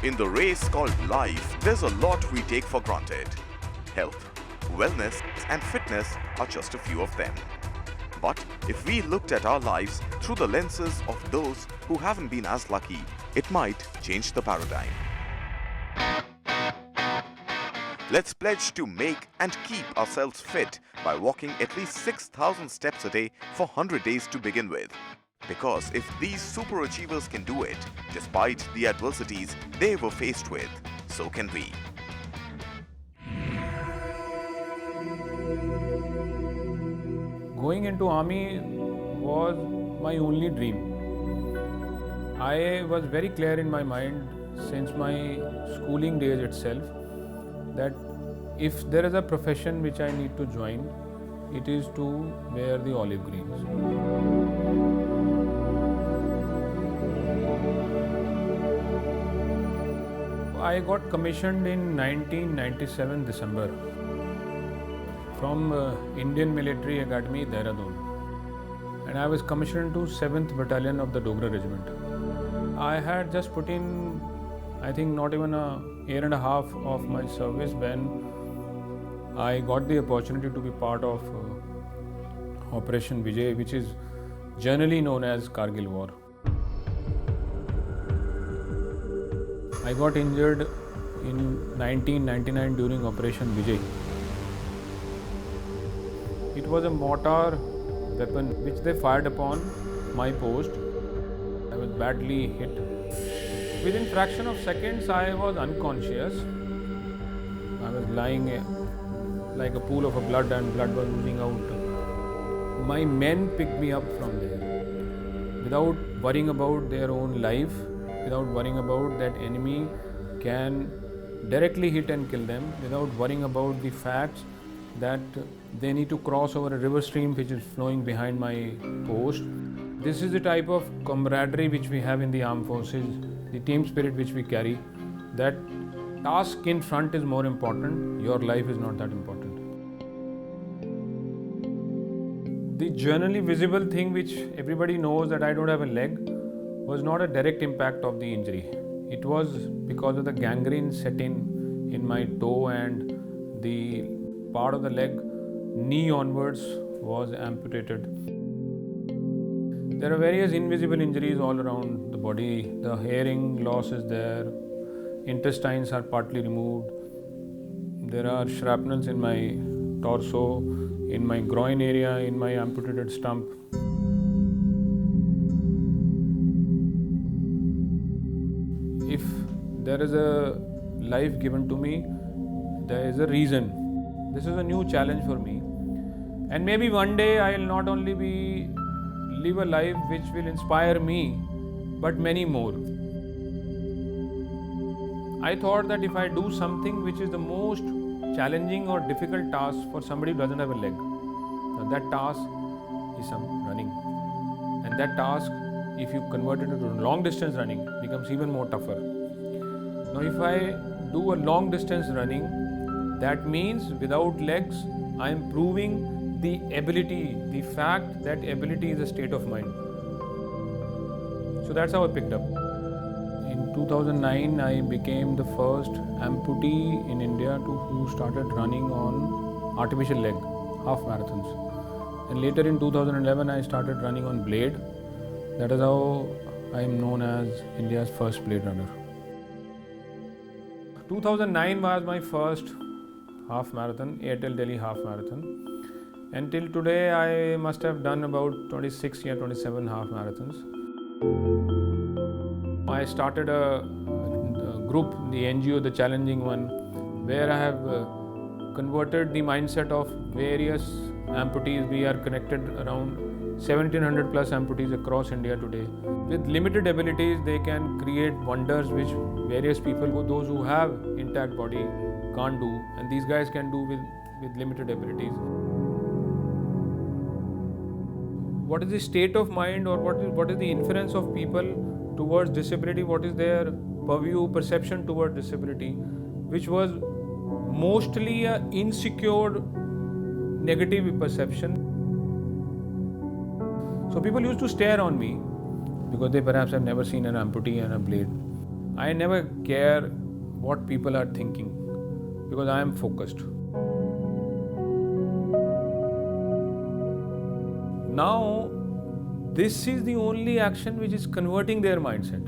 In the race called life, there's a lot we take for granted. Health, wellness, and fitness are just a few of them. But if we looked at our lives through the lenses of those who haven't been as lucky, it might change the paradigm. Let's pledge to make and keep ourselves fit by walking at least 6,000 steps a day for 100 days to begin with. Because if these super achievers can do it, despite the adversities they were faced with, so can we. Going into army was my only dream. I was very clear in my mind since my schooling days itself that if there is a profession which I need to join, it is to wear the olive greens. I got commissioned in 1997 December from Indian Military Academy, Dehradun, and I was commissioned to 7th Battalion of the Dogra Regiment. I had just put in, I think, not even a year and a half of my service when I got the opportunity to be part of Operation Vijay, which is generally known as Kargil War. I got injured in 1999 during Operation Vijay. It was a mortar weapon which they fired upon my post. I was badly hit. Within fraction of seconds, I was unconscious. I was lying like a pool of blood and blood was oozing out. My men picked me up from there without worrying about their own life, without worrying about that enemy can directly hit and kill them, without worrying about the facts that they need to cross over a river stream which is flowing behind my post. This is the type of camaraderie which we have in the armed forces, the team spirit which we carry. That task in front is more important, your life is not that important. The generally visible thing which everybody knows, that I don't have a leg, was not a direct impact of the injury. It was because of the gangrene set in my toe, and the part of the leg, knee onwards, was amputated. There are various invisible injuries all around the body. The hearing loss is there, intestines are partly removed, there are shrapnels in my torso, in my groin area, in my amputated stump. If there is a life given to me, there is a reason. This is a new challenge for me. And maybe one day I will not only live a life which will inspire me, but many more. I thought that if I do something which is the most challenging or difficult task for somebody who doesn't have a leg, now that task is some running. And that task, if you convert it into long distance running, becomes even more tougher. Now if I do a long distance running, that means without legs, I am proving the ability, the fact that ability is a state of mind. So that's how I picked up. In 2009, I became the first amputee in India who started running on artificial leg, half marathons. And later in 2011, I started running on blade. That is how I am known as India's first blade runner. 2009 was my first half marathon, Airtel Delhi half marathon. And till today, I must have done about 26 or 27 half marathons. I started a group, the NGO, the Challenging One, where I have converted the mindset of various amputees. We are connected around 1700 plus amputees across India today. With limited abilities, they can create wonders which various people, those who have intact body, can't do, and these guys can do with limited abilities. What is the state of mind, or what is the inference of people towards disability? What is their purview, perception towards disability, which was mostly an insecure, negative perception. So people used to stare on me because they perhaps have never seen an amputee and a blade. I never care what people are thinking because I am focused. Now, this is the only action which is converting their mindset.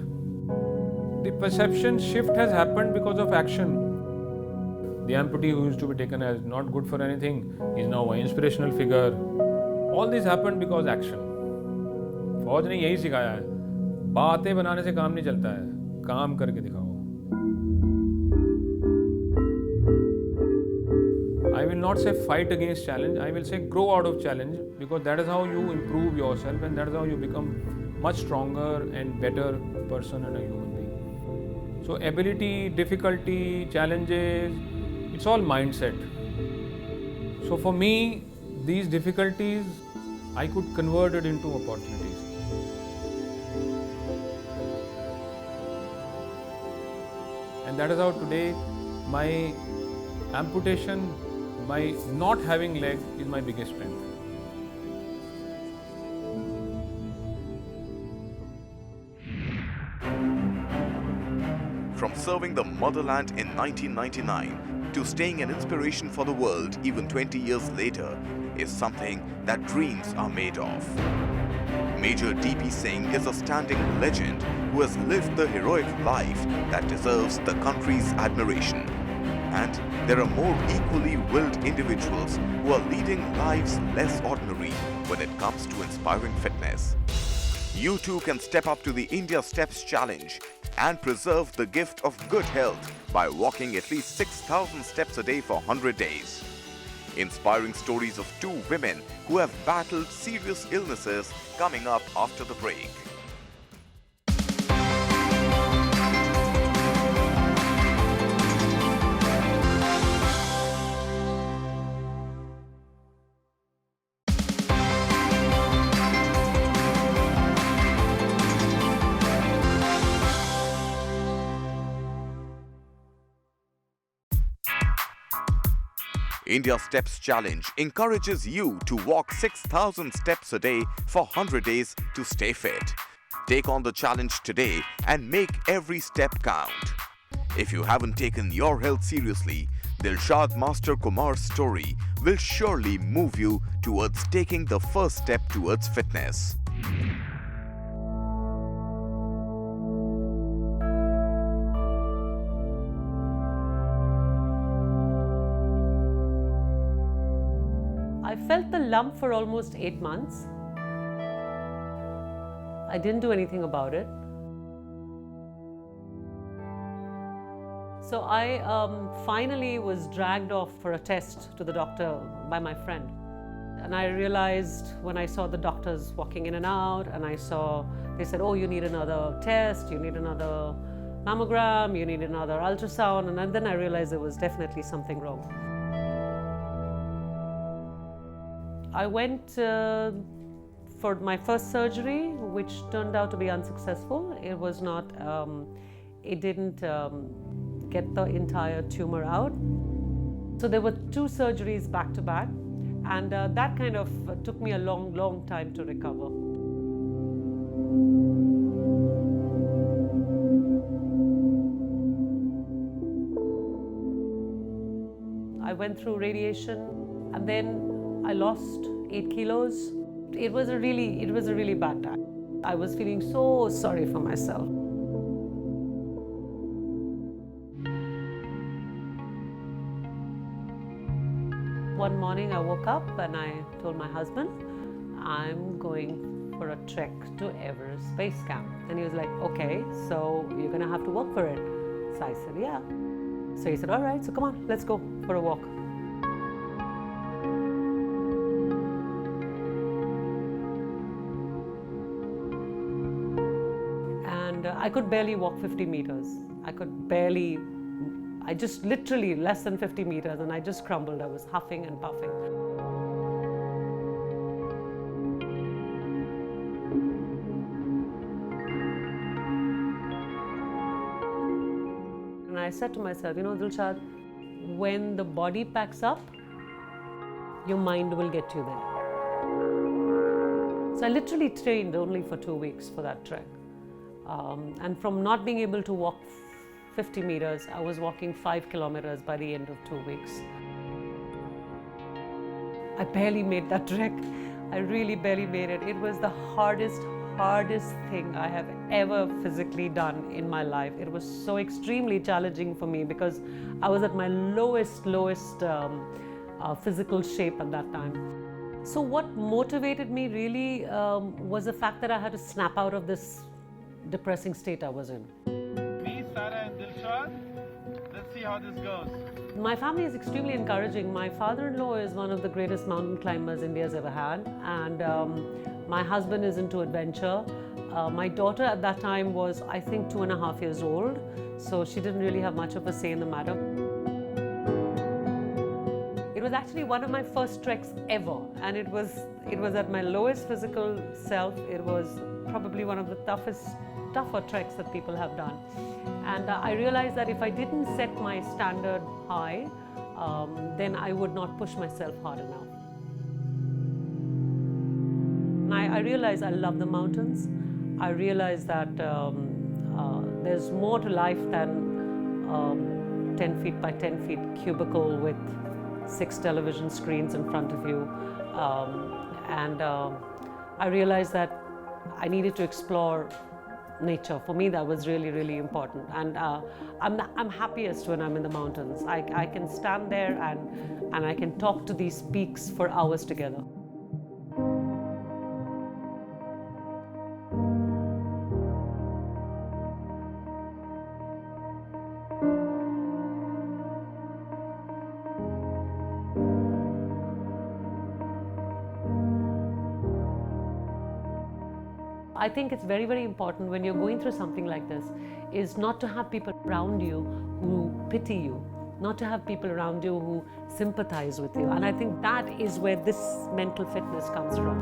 The perception shift has happened because of action. The amputee who used to be taken as not good for anything is now an inspirational figure. All this happened because action. फौज ने यही सिखाया है, बातें बनाने से काम नहीं चलता है, काम करके दिखाओ. I will not say fight against challenge, I will say grow out of challenge, because that is how you improve yourself and that is how you become much stronger and better person and a human being. So ability, difficulty, challenges, it's all mindset. So for me, these difficulties, I could convert it into opportunities. And that is how today my amputation, my not having leg is my biggest strength. From serving the motherland in 1999 to staying an inspiration for the world even 20 years later is something that dreams are made of. Major D.P. Singh is a standing legend who has lived the heroic life that deserves the country's admiration. And there are more equally willed individuals who are leading lives less ordinary when it comes to inspiring fitness. You too can step up to the India Steps Challenge and preserve the gift of good health by walking at least 6,000 steps a day for 100 days. Inspiring stories of two women who have battled serious illnesses coming up after the break. India Steps Challenge encourages you to walk 6,000 steps a day for 100 days to stay fit. Take on the challenge today and make every step count. If you haven't taken your health seriously, Dilshad Master Kumar's story will surely move you towards taking the first step towards fitness. I felt the lump for almost 8 months. I didn't do anything about it. So I finally was dragged off for a test to the doctor by my friend. And I realized when I saw the doctors walking in and out, and they said, oh, you need another test, you need another mammogram, you need another ultrasound. And then I realized there was definitely something wrong. I went for my first surgery, which turned out to be unsuccessful. It was not, it didn't get the entire tumor out. So there were 2 surgeries back to back, and that kind of took me a long time to recover. I went through radiation, and then I lost 8 kilos. It was a really bad time. I was feeling so sorry for myself. One morning I woke up and I told my husband, I'm going for a trek to Everest Base Camp. And he was like, okay, so you're gonna have to work for it. So I said, yeah. So he said, all right, so come on, let's go for a walk. I could barely walk 50 meters. I just literally less than 50 meters, and I just crumbled. I was huffing and puffing. And I said to myself, Dilshad, when the body packs up, your mind will get you there. So I literally trained only for 2 weeks for that trek. And from not being able to walk 50 meters, I was walking 5 kilometers by the end of 2 weeks. I barely made that trek. I really barely made it. It was the hardest thing I have ever physically done in my life. It was so extremely challenging for me because I was at my lowest physical shape at that time. So what motivated me really was the fact that I had to snap out of this depressing state I was in. Me, Sarah and Dilshad. Let's see how this goes. My family is extremely encouraging. My father-in-law is one of the greatest mountain climbers India's ever had, and my husband is into adventure. My daughter at that time was, I think, 2.5 years old, so she didn't really have much of a say in the matter. It was actually one of my first treks ever, and it was at my lowest physical self. It was probably one of the tougher treks that people have done. And I realized that if I didn't set my standard high, then I would not push myself hard enough. And I realized I love the mountains. I realized that there's more to life than 10 feet by 10 feet cubicle with 6 television screens in front of you. I realized that I needed to explore nature. For me, that was really, really important. And I'm happiest when I'm in the mountains. I can stand there and I can talk to these peaks for hours together. I think it's very, very important when you're going through something like this is not to have people around you who pity you, not to have people around you who sympathize with you. And I think that is where this mental fitness comes from.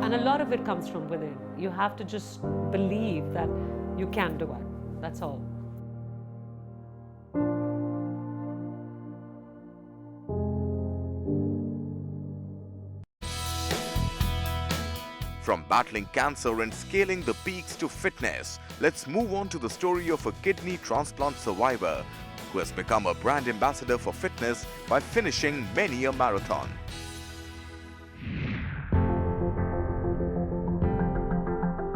And a lot of it comes from within. You have to just believe that you can do it. That's all. From battling cancer and scaling the peaks to fitness, let's move on to the story of a kidney transplant survivor who has become a brand ambassador for fitness by finishing many a marathon.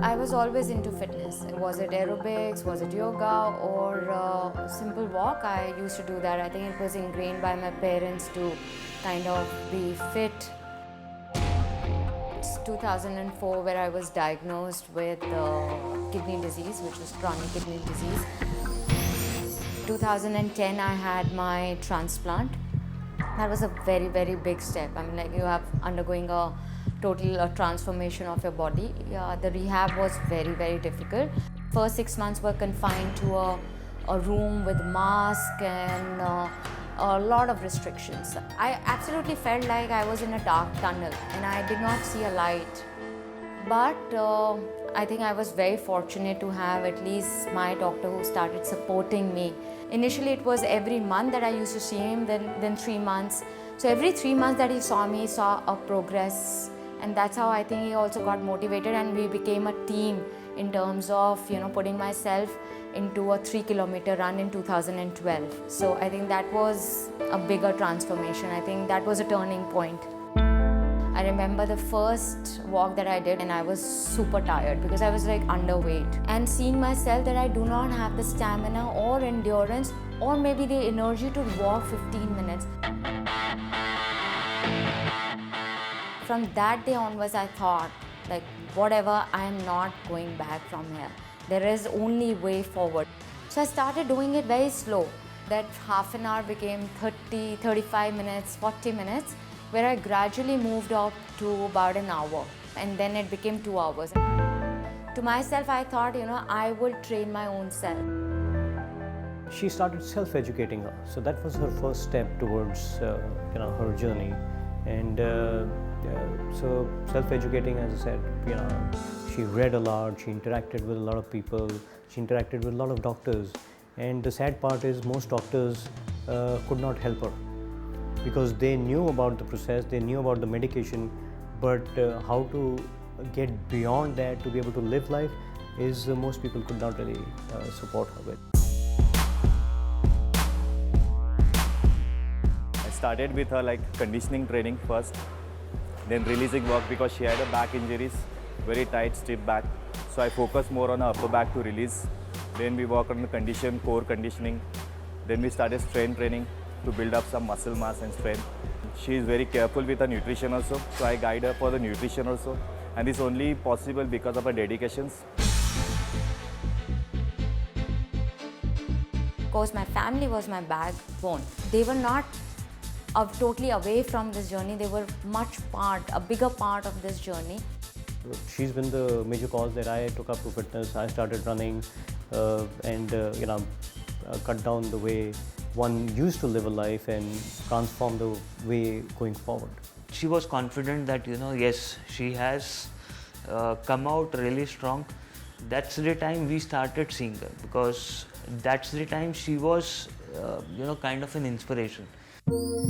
I was always into fitness. Was it aerobics, was it yoga, or simple walk? I used to do that. I think it was ingrained by my parents to kind of be fit. It's 2004 where I was diagnosed with kidney disease, which was chronic kidney disease. 2010 I had my transplant. That was a very, very big step. I mean, like, you have undergoing a total transformation of your body. The rehab was very, very difficult. First 6 months were confined to a room with mask and a lot of restrictions. I absolutely felt like I was in a dark tunnel and I did not see a light. But I think I was very fortunate to have at least my doctor who started supporting me. Initially it was every month that I used to see him, then 3 months. So every 3 months that he saw a progress, and that's how I think he also got motivated, and we became a team in terms of, you know, putting myself into a 3-kilometer run in 2012. So I think that was a bigger transformation. I think that was a turning point. I remember the first walk that I did and I was super tired because I was like underweight, and seeing myself that I do not have the stamina or endurance or maybe the energy to walk 15 minutes. From that day onwards, I thought, like, whatever, I am not going back from here. There is only way forward. So I started doing it very slow. That half an hour became 30, 35 minutes, 40 minutes, where I gradually moved up to about an hour, and then it became 2 hours. To myself, I thought, you know, I will train my own self. She started self-educating her, so that was her first step towards her journey. And so self-educating, as I said, she read a lot, she interacted with a lot of people, she interacted with a lot of doctors. And the sad part is most doctors could not help her because they knew about the process, they knew about the medication, but how to get beyond that to be able to live life is most people could not really support her with. I started with her like conditioning training first, then releasing work because she had a back injuries, very tight, stiff back. So I focused more on her upper back to release. Then we worked on the core conditioning. Then we started strength training to build up some muscle mass and strength. She is very careful with her nutrition also, so I guide her for the nutrition also. And it's only possible because of her dedications. Of course, my family was my backbone. They were not totally away from this journey. They were a bigger part of this journey. She's been the major cause that I took up to fitness. I started running and cut down the way one used to live a life and transform the way going forward. She was confident that, yes, she has come out really strong. That's the time we started seeing her, because that's the time she was, kind of an inspiration.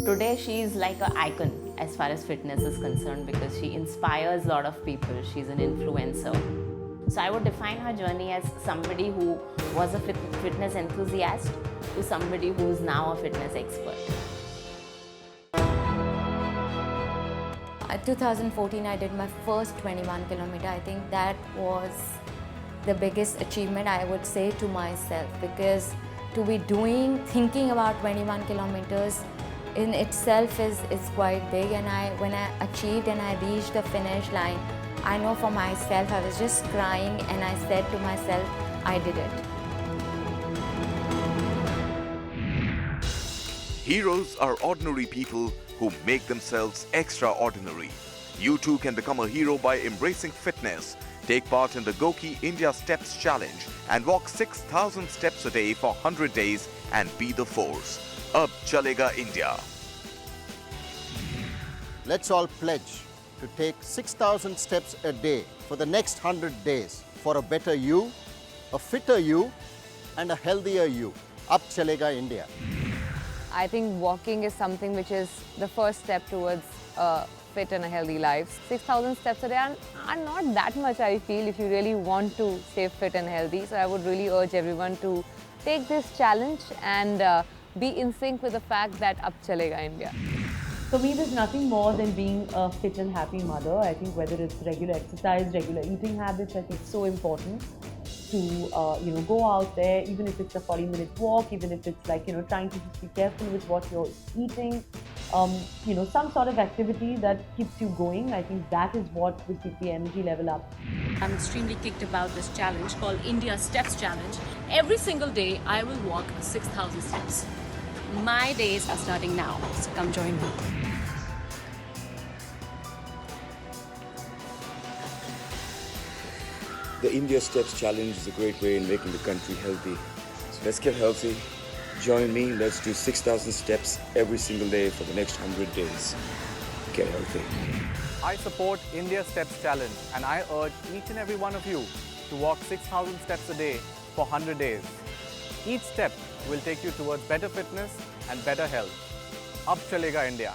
Today she is like an icon as far as fitness is concerned, because she inspires a lot of people. She's an influencer. So I would define her journey as somebody who was a fitness enthusiast to somebody who is now a fitness expert. In 2014, I did my first 21 kilometer. I think that was the biggest achievement, I would say, to myself, because to be thinking about 21 kilometers in itself is quite big. And when I achieved and I reached the finish line, I know for myself, I was just crying and I said to myself, I did it. Heroes are ordinary people who make themselves extraordinary. You too can become a hero by embracing fitness. Take part in the Goki India Steps Challenge and walk 6,000 steps a day for 100 days and be the force. Ab Chalega India. Let's all pledge to take 6,000 steps a day for the next 100 days for a better you, a fitter you, and a healthier you. Ab Chalega India. I think walking is something which is the first step towards a fit and a healthy life. 6,000 steps a day are not that much, I feel, if you really want to stay fit and healthy. So I would really urge everyone to take this challenge and be in sync with the fact that Ab Chalega India. For me, there's nothing more than being a fit and happy mother. I think whether it's regular exercise, regular eating habits, I think it's so important to go out there, even if it's a 40-minute walk, even if it's like, trying to just be careful with what you're eating, some sort of activity that keeps you going. I think that is what will keep the energy level up. I'm extremely kicked about this challenge called India Steps Challenge. Every single day, I will walk 6,000 steps. My days are starting now, so come join me. The India Steps Challenge is a great way in making the country healthy. So let's get healthy. Join me. Let's do 6,000 steps every single day for the next 100 days. Get healthy. I support India Steps Challenge, and I urge each and every one of you to walk 6,000 steps a day for 100 days. Each step will take you towards better fitness and better health. Ab Chalega India.